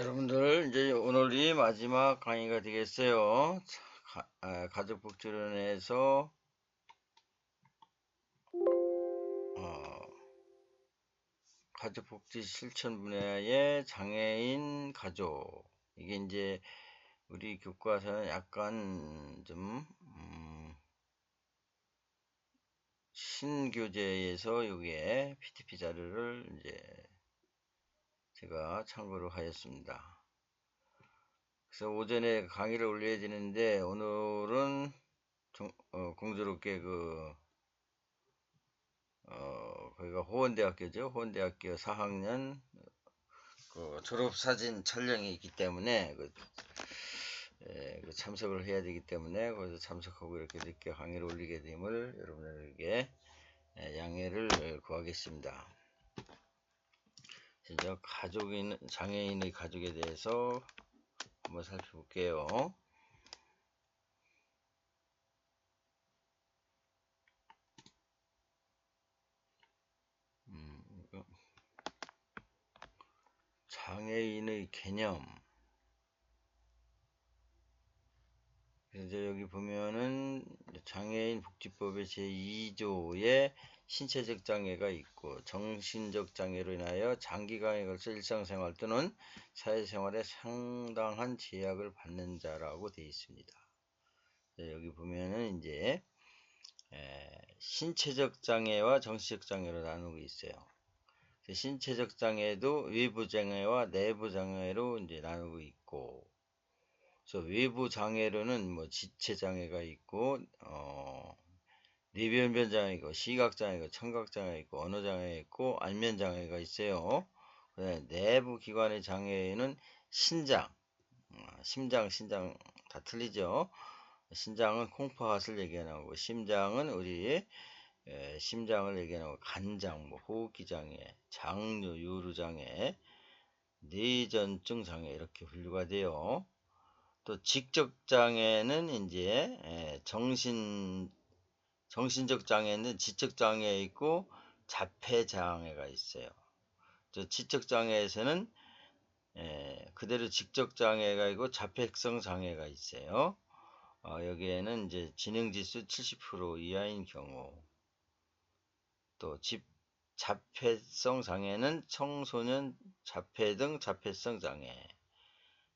여러분들, 이제 오늘이 마지막 강의가 되겠어요. 가족복지론에서 가족복지 실천 분야의 장애인 가족. 이게 이제 우리 교과서는 약간 좀 신교재에서 이게 PTP 자료를 이제 제가 참고를 하였습니다. 그래서 오전에 강의를 올려야 되는데 오늘은 공교롭게 거기가 호원대학교죠. 호원대학교 4학년 졸업사진 촬영이 있기 때문에 참석을 해야 되기 때문에 거기서 참석하고 이렇게 늦게 강의를 올리게 됨을 여러분들에게 양해를 구하겠습니다. 이제 장애인의 가족에 대해서 한번 살펴볼게요. 장애인의 개념. 그래서 여기 보면은 장애인 복지법의 제2조에 신체적 장애가 있고 정신적 장애로 인하여 장기간에 걸쳐 일상생활 또는 사회생활에 상당한 제약을 받는 자라고 되어 있습니다. 여기 보면은 이제 신체적 장애와 정신적 장애로 나누고 있어요. 신체적 장애도 외부 장애와 내부 장애로 이제 나누고 있고, 그래서 외부 장애로는 뭐 지체 장애가 있고, 뇌변변 장애 있고, 시각 장애 있고, 청각 장애 있고, 언어 장애 있고, 안면 장애가 있어요. 그다음에 내부 기관의 장애는 신장, 심장 다 틀리죠. 신장은 콩팥을 얘기하는 거고, 심장은 우리 심장을 얘기하는 거, 간장, 뭐 호흡기 장애, 장류, 요루 장애, 뇌전증 장애 이렇게 분류가 돼요. 또 직접 장애는 이제 정신적 장애는 지적 장애 있고 자폐 장애가 있어요. 지적 장애에서는 그대로 직접 장애가 있고 자폐성 장애가 있어요. 여기에는 이제 지능지수 70% 이하인 경우, 또 자폐성 장애는 청소년 자폐 등 자폐성 장애,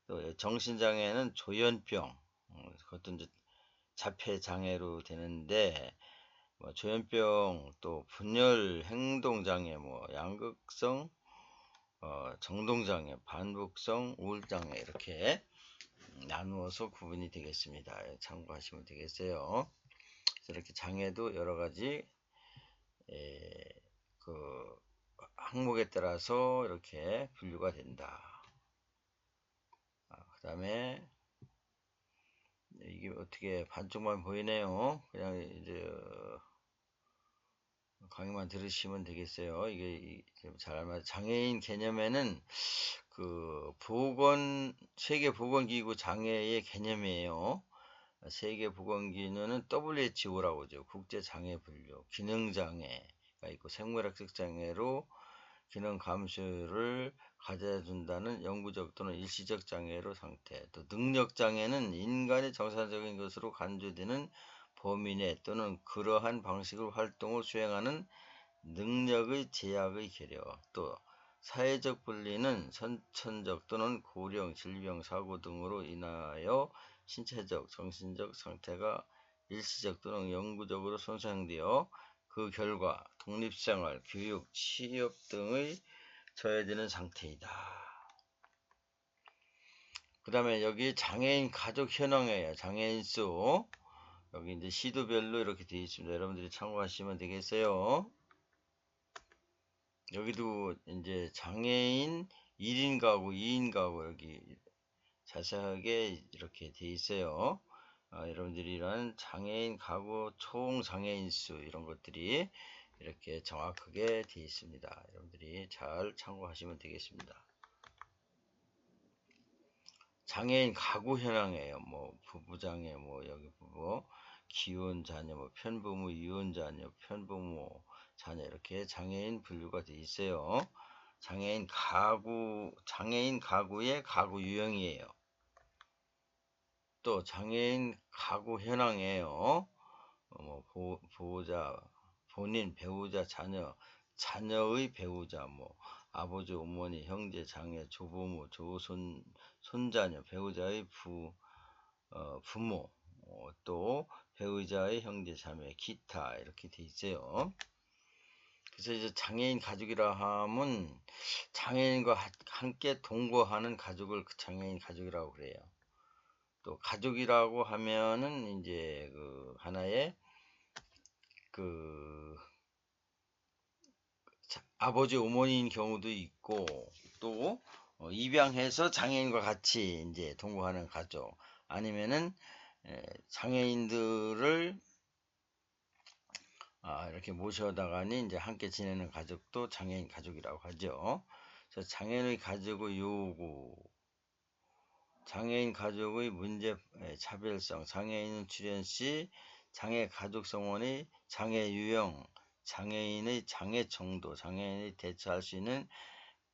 또 정신장애는 조현병, 그것도 이제 자폐 장애로 되는데, 뭐 조현병, 또 분열 행동 장애, 뭐 양극성, 정동 장애, 반복성 우울 장애 이렇게 나누어서 구분이 되겠습니다. 참고하시면 되겠어요. 이렇게 장애도 여러 가지 그 항목에 따라서 이렇게 분류가 된다. 그 다음에 이게 어떻게 반쪽만 보이네요. 그냥 이제 강의만 들으시면 되겠어요. 이게 잘 알면 장애인 개념에는 세계보건기구 장애의 개념이에요. 세계보건기구는 WHO라고 하죠. 국제장애분류, 기능장애가 있고 생물학적 장애로 기능 감소를 가져준다는 영구적 또는 일시적 장애로 상태, 또 능력 장애는 인간의 정상적인 것으로 간주되는 범위 내 또는 그러한 방식으로 활동을 수행하는 능력의 제약의 결여, 또 사회적 분리는 선천적 또는 고령, 질병, 사고 등으로 인하여 신체적, 정신적 상태가 일시적 또는 영구적으로 손상되어 그 결과 독립생활, 교육, 취업 등의 저해되는 상태이다. 그 다음에 여기 장애인 가족 현황이에요. 장애인 수. 여기 이제 시도별로 이렇게 되어 있습니다. 여러분들이 참고하시면 되겠어요. 여기도 이제 장애인 1인 가구, 2인 가구 여기 자세하게 이렇게 되어 있어요. 여러분들이 이런 장애인 가구 총 장애인 수 이런 것들이 이렇게 정확하게 되어 있습니다. 여러분들이 잘 참고하시면 되겠습니다. 장애인 가구 현황이에요. 뭐 부부장애, 뭐 여기 부부, 기혼 자녀, 뭐 편부모, 이혼 자녀, 편부모 자녀 이렇게 장애인 분류가 되어 있어요. 장애인 가구의 가구 유형이에요. 또 장애인 가구 현황이에요. 보호자, 본인, 배우자, 자녀의 배우자, 아버지, 어머니, 형제, 장애, 조부모, 손자녀, 배우자의 부모, 또 배우자의 형제, 자매, 기타 이렇게 돼 있어요. 그래서 이제 장애인 가족이라 하면 장애인과 함께 동거하는 가족을 장애인 가족이라고 그래요. 또 가족이라고 하면은 이제 하나의 아버지 어머니인 경우도 있고, 또 입양해서 장애인과 같이 이제 동거하는 가족, 아니면은 장애인들을 이렇게 모셔다가니 이제 함께 지내는 가족도 장애인 가족이라고 하죠. 그래서 장애인의 가족의 요구, 장애인 가족의 문제 차별성, 장애인은 출연 시 장애 가족 성원의 장애 유형, 장애인의 장애 정도, 장애인이 대처할 수 있는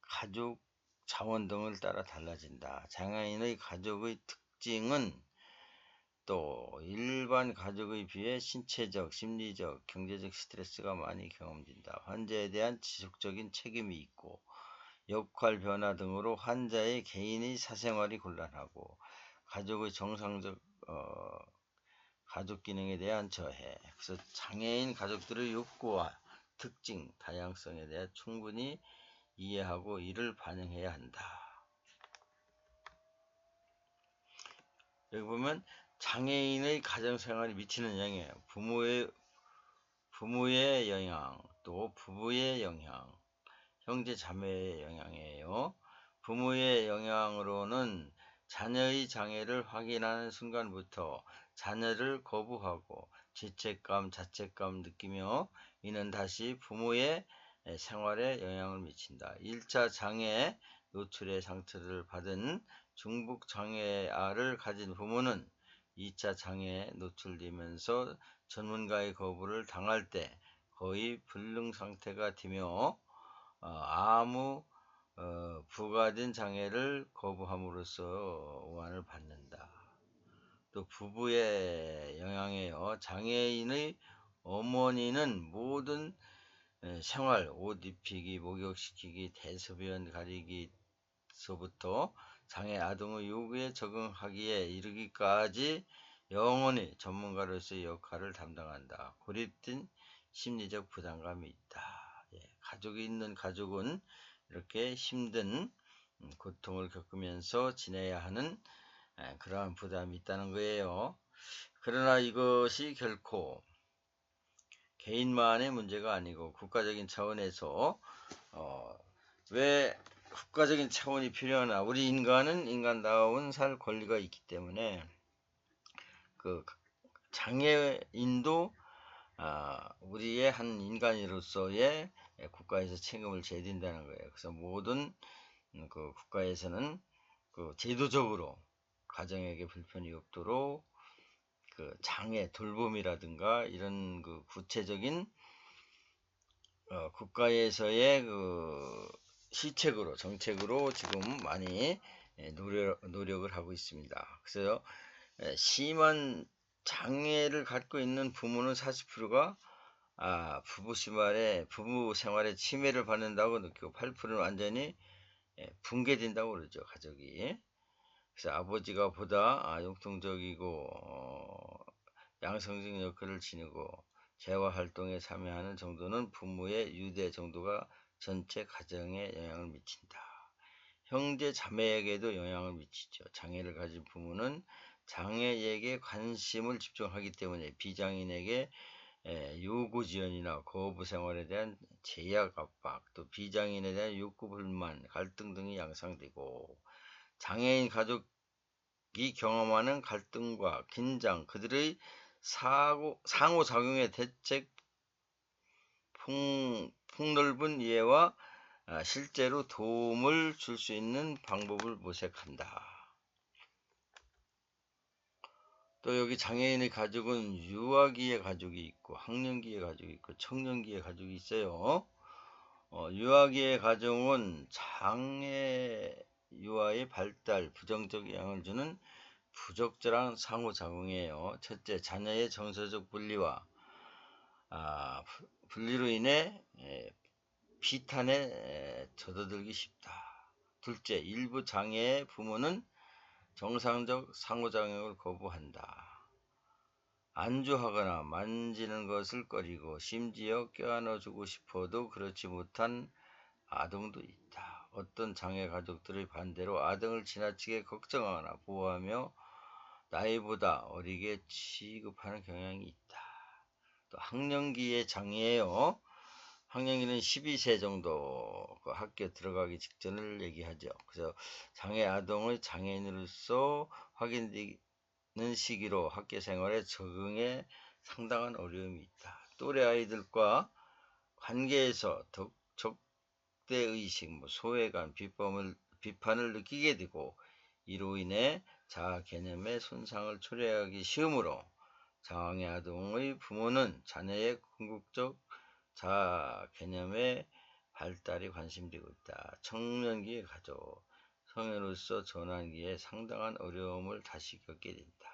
가족 자원 등을 따라 달라진다. 장애인의 가족의 특징은 또 일반 가족에 비해 신체적, 심리적, 경제적 스트레스가 많이 경험된다. 환자에 대한 지속적인 책임이 있고 역할 변화 등으로 환자의 개인의 사생활이 곤란하고 가족의 정상적 가족 기능에 대한 저해. 그래서 장애인 가족들의 욕구와 특징, 다양성에 대해 충분히 이해하고 이를 반영해야 한다. 여기 보면 장애인의 가정생활에 미치는 영향, 부모의 영향, 또 부부의 영향, 형제 자매의 영향이에요. 부모의 영향으로는 자녀의 장애를 확인하는 순간부터 자녀를 거부하고 죄책감, 자책감 느끼며 이는 다시 부모의 생활에 영향을 미친다. 1차 장애 노출의 상처를 받은 중북 장애아를 가진 부모는 2차 장애에 노출되면서 전문가의 거부를 당할 때 거의 불능 상태가 되며 아무 부가된 장애를 거부함으로써 오한을 받는다. 또 부부의 영향이에요. 장애인의 어머니는 모든 생활, 옷 입히기, 목욕시키기, 대소변 가리기서부터 장애 아동의 요구에 적응하기에 이르기까지 영원히 전문가로서의 역할을 담당한다. 고립된 심리적 부담감이 있다. 가족이 있는 가족은 이렇게 힘든 고통을 겪으면서 지내야 하는 그러한 부담이 있다는 거예요. 그러나 이것이 결코 개인만의 문제가 아니고 국가적인 차원에서 왜 국가적인 차원이 필요하나? 우리 인간은 인간다운 살 권리가 있기 때문에 장애인도 우리의 한 인간으로서의 국가에서 책임을 져야 된다는 거예요. 그래서 모든 국가에서는 제도적으로 가정에게 불편이 없도록 장애 돌봄이라든가 이런 구체적인 국가에서의 시책으로 정책으로 지금 많이 노력을 하고 있습니다. 그래서 심한 장애를 갖고 있는 부모는 40%가 부부 생활에 침해를 받는다고 느끼고 8%는 완전히 붕괴된다고 그러죠, 가족이. 그래서 아버지가 보다 융통적이고 양성적 역할을 지니고 재화활동에 참여하는 정도는 부모의 유대 정도가 전체 가정에 영향을 미친다. 형제 자매에게도 영향을 미치죠. 장애를 가진 부모는 장애에게 관심을 집중하기 때문에 비장애인에게 요구 지연이나 거부 생활에 대한 제약 압박, 또 비장애인에 대한 욕구 불만, 갈등 등이 양상되고 장애인 가족이 경험하는 갈등과 긴장, 그들의 상호작용의 대책, 폭넓은 이해와 실제로 도움을 줄 수 있는 방법을 모색한다. 또 여기 장애인의 가족은 유아기의 가족이 있고 학령기의 가족이 있고 청년기의 가족이 있어요. 유아기의 가정은 장애 유아의 발달 부정적 영향을 주는 부적절한 상호작용이에요. 첫째, 자녀의 정서적 분리와 분리로 인해 비탄에 젖어들기 쉽다. 둘째, 일부 장애의 부모는 정상적 상호작용을 거부한다. 안주하거나 만지는 것을 꺼리고 심지어 껴안아주고 싶어도 그렇지 못한 아동도 있다. 어떤 장애 가족들의 반대로 아동을 지나치게 걱정하거나 보호하며 나이보다 어리게 취급하는 경향이 있다. 또 학령기의 장애예요. 학령기는 12세 정도 그 학교 들어가기 직전을 얘기하죠. 그래서 장애 아동의 장애인으로서 확인되는 시기로 학교 생활에 적응에 상당한 어려움이 있다. 또래 아이들과 관계에서 적대의식, 소외감, 비판을 느끼게 되고 이로 인해 자아 개념의 손상을 초래하기 쉬우므로 장애 아동의 부모는 자녀의 궁극적 자아 개념의 발달에 관심되고 있다. 청년기의 가족, 성인으로서 전환기에 상당한 어려움을 다시 겪게 된다.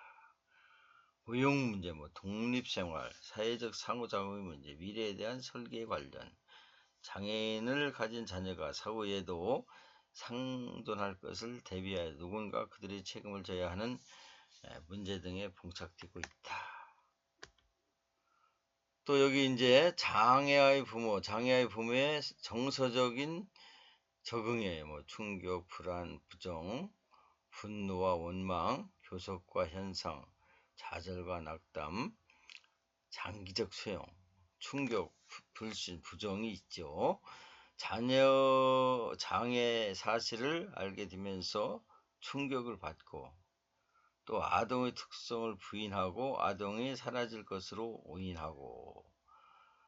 고용 문제, 독립생활, 사회적 상호작용의 문제, 미래에 대한 설계 관련, 장애인을 가진 자녀가 사후에도 상존할 것을 대비하여 누군가 그들의 책임을 져야 하는 문제 등에 봉착되고 있다. 또 여기 이제 장애아의 부모의 정서적인 적응이에요. 충격, 불안, 부정, 분노와 원망, 교섭과 현상, 좌절과 낙담, 장기적 소용, 충격, 불신, 부정이 있죠. 자녀 장애 사실을 알게 되면서 충격을 받고 또 아동의 특성을 부인하고 아동이 사라질 것으로 오인하고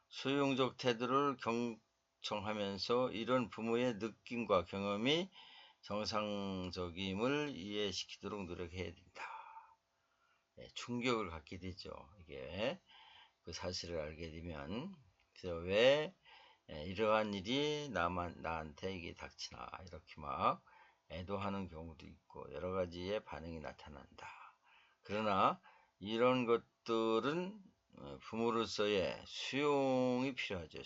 수용적 태도를 경청하면서 이런 부모의 느낌과 경험이 정상적임을 이해시키도록 노력해야 된다. 충격을 갖게 되죠. 이게 그 사실을 알게 되면 그래서 왜 이러한 일이 나한테 이게 닥치나 이렇게 막 애도하는 경우도 있고 여러 가지의 반응이 나타난다. 그러나 이런 것들은 부모로서의 수용이 필요하죠.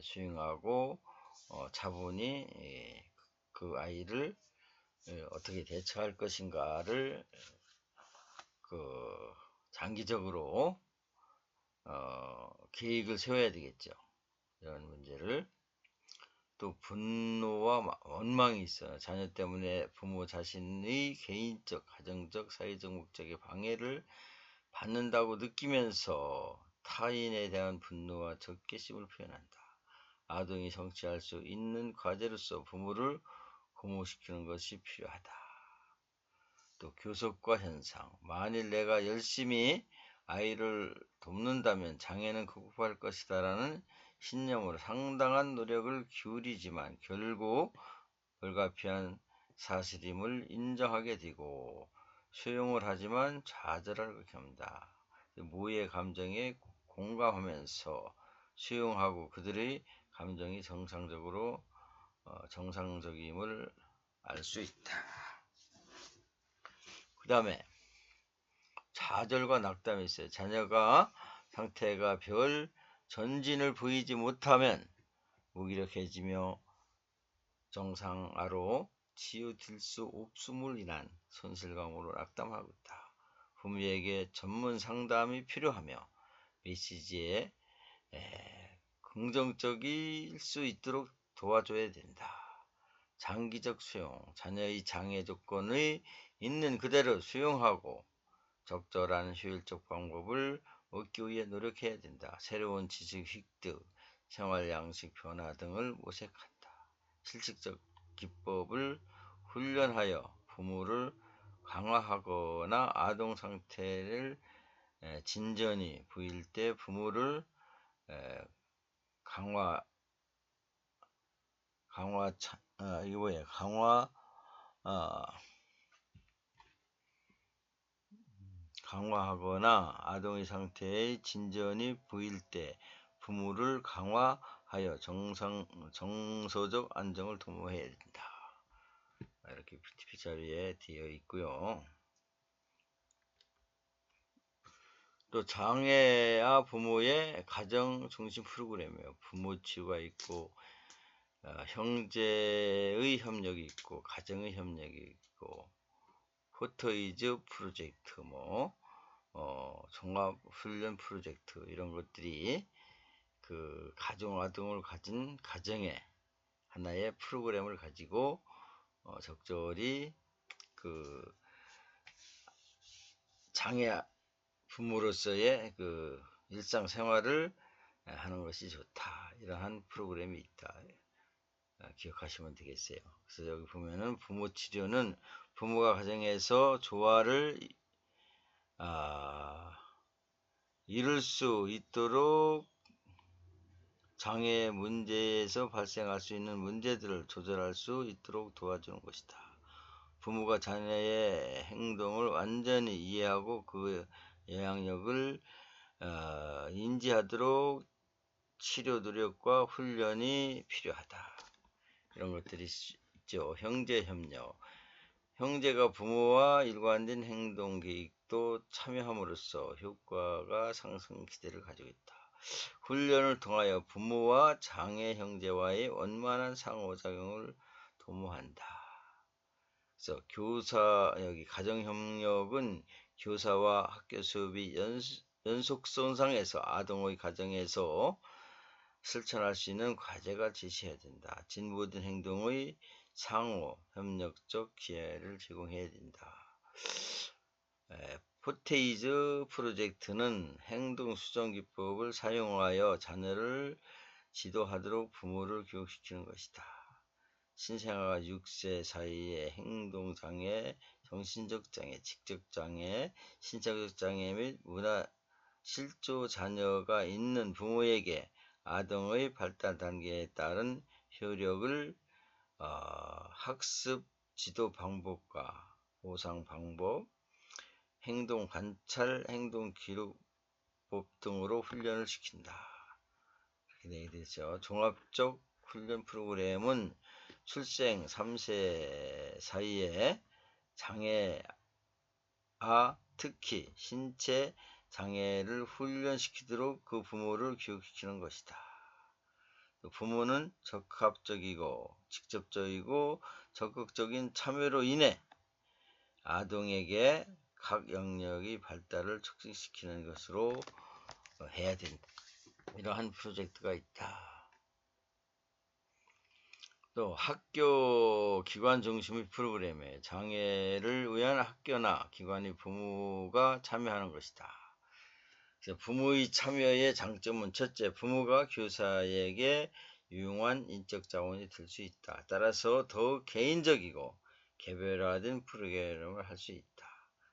수용하고 차분히 그 아이를 어떻게 대처할 것인가를 장기적으로 계획을 세워야 되겠죠. 이런 문제를. 또 분노와 원망이 있어요. 자녀 때문에 부모 자신의 개인적, 가정적, 사회적 목적에 방해를 받는다고 느끼면서 타인에 대한 분노와 적개심을 표현한다. 아동이 성취할 수 있는 과제로서 부모를 고무시키는 것이 필요하다. 또 교섭과 현상. 만일 내가 열심히 아이를 돕는다면 장애는 극복할 것이다라는 신념으로 상당한 노력을 기울이지만 결국 불가피한 사실임을 인정하게 되고 수용을 하지만 좌절을 겪는다. 모의 감정에 공감하면서 수용하고 그들의 감정이 정상적임을 알 수 있다. 그 다음에 좌절과 낙담이 있어요. 자녀가 상태가 별 전진을 보이지 못하면 무기력해지며 정상화로 치유될 수 없음을 인한 손실감으로 낙담하고 있다. 부모에게 전문 상담이 필요하며 메시지에 긍정적일 수 있도록 도와줘야 된다. 장기적 수용, 자녀의 장애 조건의 있는 그대로 수용하고 적절한 효율적 방법을 얻기 위해 노력해야 된다. 새로운 지식 획득, 생활 양식 변화 등을 모색한다. 실질적 기법을 훈련하여 부모를 강화하거나 아동 상태를 진전이 보일 때 부모를 강화하거나 아동의 상태의 진전이 보일 때 부모를 강화하여 하여 정서적 안정을 도모해야 된다. 이렇게 PPT 자리에 되어 있고요. 또 장애아 부모의 가정 중심 프로그램이에요. 부모 치유가 있고 형제의 협력이 있고 가정의 협력이 있고 포터이즈 프로젝트 종합 훈련 프로젝트 이런 것들이 그 가정 아동을 가진 가정의 하나의 프로그램을 가지고 적절히 그 장애 부모로서의 그 일상생활을 하는 것이 좋다. 이러한 프로그램이 있다. 기억하시면 되겠어요. 그래서 여기 보면은 부모 치료는 부모가 가정에서 조화를 이룰 수 있도록 장애 문제에서 발생할 수 있는 문제들을 조절할 수 있도록 도와주는 것이다. 부모가 자녀의 행동을 완전히 이해하고 그 영향력을 인지하도록 치료 노력과 훈련이 필요하다. 이런 것들이 있죠. 형제 협력. 형제가 부모와 일관된 행동 계획도 참여함으로써 효과가 상승 기대를 가지고 있다. 훈련을 통하여 부모와 장애 형제와의 원만한 상호작용을 도모한다. 그래서 여기 가정협력은 교사와 학교 수업이 연속성상에서 아동의 가정에서 실천할 수 있는 과제가 제시해야 된다. 진보된 행동의 상호 협력적 기회를 제공해야 된다. 포테이즈 프로젝트는 행동 수정 기법을 사용하여 자녀를 지도하도록 부모를 교육시키는 것이다. 신생아가 6세 사이에 행동장애, 정신적 장애, 지적 장애, 신체적 장애 및 문화 실조 자녀가 있는 부모에게 아동의 발달 단계에 따른 효력을 학습 지도 방법과 보상 방법, 행동 관찰, 행동 기록법 등으로 훈련을 시킨다. 이렇게 되죠. 종합적 훈련 프로그램은 출생 3세 사이에 장애아, 특히 신체 장애를 훈련시키도록 그 부모를 교육시키는 것이다. 부모는 적합적이고 직접적이고 적극적인 참여로 인해 아동에게 각 영역의 발달을 촉진시키는 것으로 해야 된다. 이러한 프로젝트가 있다. 또 학교 기관 중심의 프로그램에 장애를 위한 학교나 기관의 부모가 참여하는 것이다. 그래서 부모의 참여의 장점은 첫째, 부모가 교사에게 유용한 인적 자원이 될 수 있다. 따라서 더 개인적이고 개별화된 프로그램을 할 수 있다.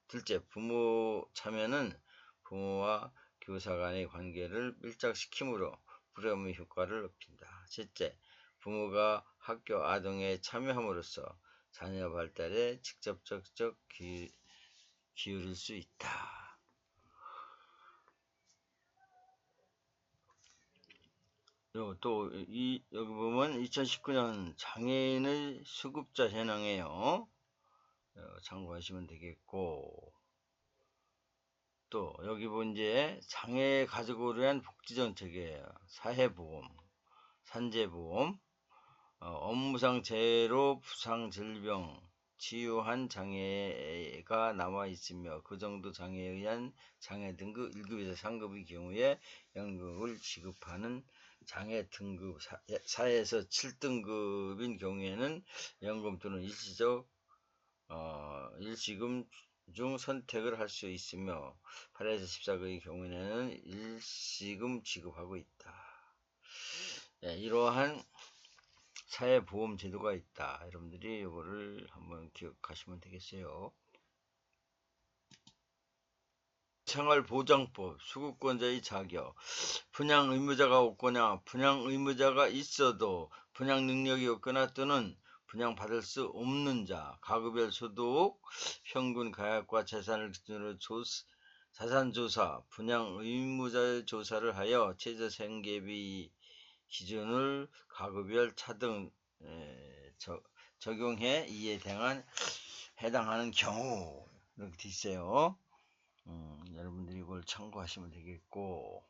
둘째, 부모 참여는 부모와 교사 간의 관계를 밀착시키므로 프로그램의 효과를 높인다. 셋째, 부모가 학교 아동에 참여함으로써 자녀 발달에 직접적 기울일 수 있다. 또 여기 보면 2019년 장애인의 수급자 현황이에요. 참고하시면 되겠고, 또 여기 보면 이제 장애 가족을 위한 복지 정책이에요. 사회보험, 산재보험, 업무상 재해로 부상, 질병, 치유한 장애가 남아 있으며 그 정도 장애에 의한 장애 등급 1급에서 3급의 경우에 연금을 지급하는 장애 등급 4에서 7등급인 경우에는 연금 또는 일시금 중 선택을 할 수 있으며 8에서 14급의 경우에는 일시금 지급하고 있다. 이러한 사회보험 제도가 있다. 여러분들이 이거를 한번 기억하시면 되겠어요. 생활보장법, 수급권자의 자격, 분양 의무자가 없거나 분양 의무자가 있어도 분양 능력이 없거나 또는 분양받을 수 없는 자, 가구별 소득, 평균 가액과 재산을 기준으로 자산조사, 분양 의무자 조사를 하여 최저 생계비 기준을 가구별 차등 적용해 이에 해당하는 경우 이렇게 돼 있어요. 여러분들이 이걸 참고하시면 되겠고,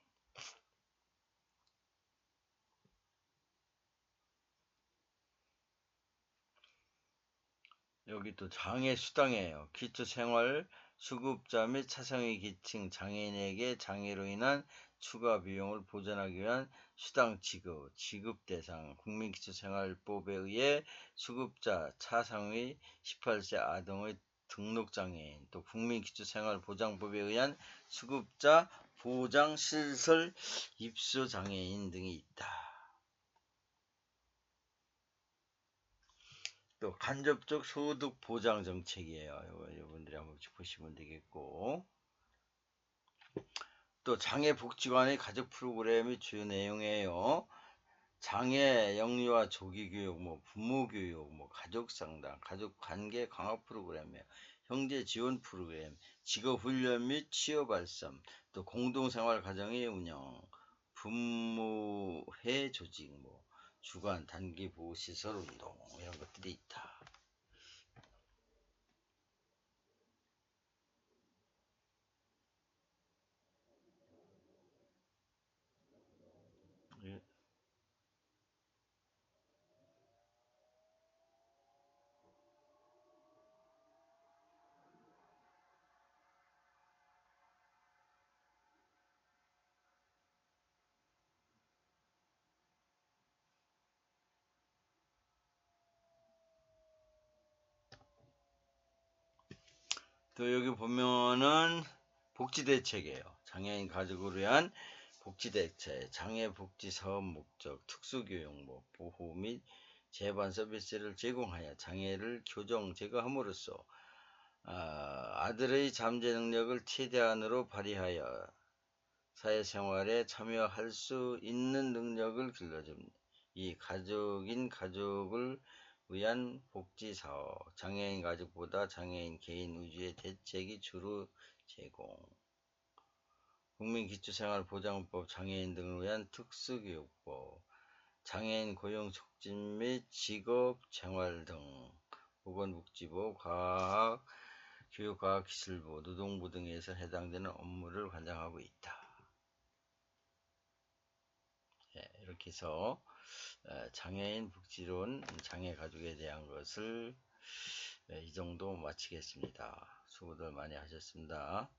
여기 또 장애 수당이에요. 기초생활 수급자 및 차상위 계층 장애인에게 장애로 인한 추가 비용을 보전하기 위한 수당 지급 대상 국민기초생활법에 의해 수급자 차상위 18세 아동의 등록장애인, 또 국민기초생활보장법에 의한 수급자 보장시설 입소장애인 등이 있다. 또 간접적 소득 보장 정책이에요. 여러분들이 한번 보시면 되겠고, 또 장애복지관의 가족 프로그램이 주요 내용이에요. 장애 영유아 조기 교육, 부모 교육, 가족 상담, 가족 관계 강화 프로그램이에요. 형제 지원 프로그램, 직업 훈련 및 취업 발전, 또 공동생활 가정의 운영, 부모회 조직, 주간 단기 보호 시설 운동 이런 것들이 있다. 예. 또 여기 보면은 복지대책이에요. 장애인 가족을 위한 복지대책, 장애복지사업 목적, 특수교육, 보호 및 재반 서비스를 제공하여 장애를 교정, 제거함으로써 아들의 잠재 능력을 최대한으로 발휘하여 사회생활에 참여할 수 있는 능력을 길러줍니다. 이 가족을 위한 복지사업, 장애인 가족보다 장애인 개인 위주의 대책이 주로 제공, 국민기초생활보장법, 장애인 등을 위한 특수교육법, 장애인 고용 촉진 및 직업 생활 등, 보건복지부, 교육과학기술부, 노동부 등에서 해당되는 업무를 관장하고 있다. 이렇게 해서 장애인 복지론, 장애 가족에 대한 것을 이 정도 마치겠습니다. 수고들 많이 하셨습니다.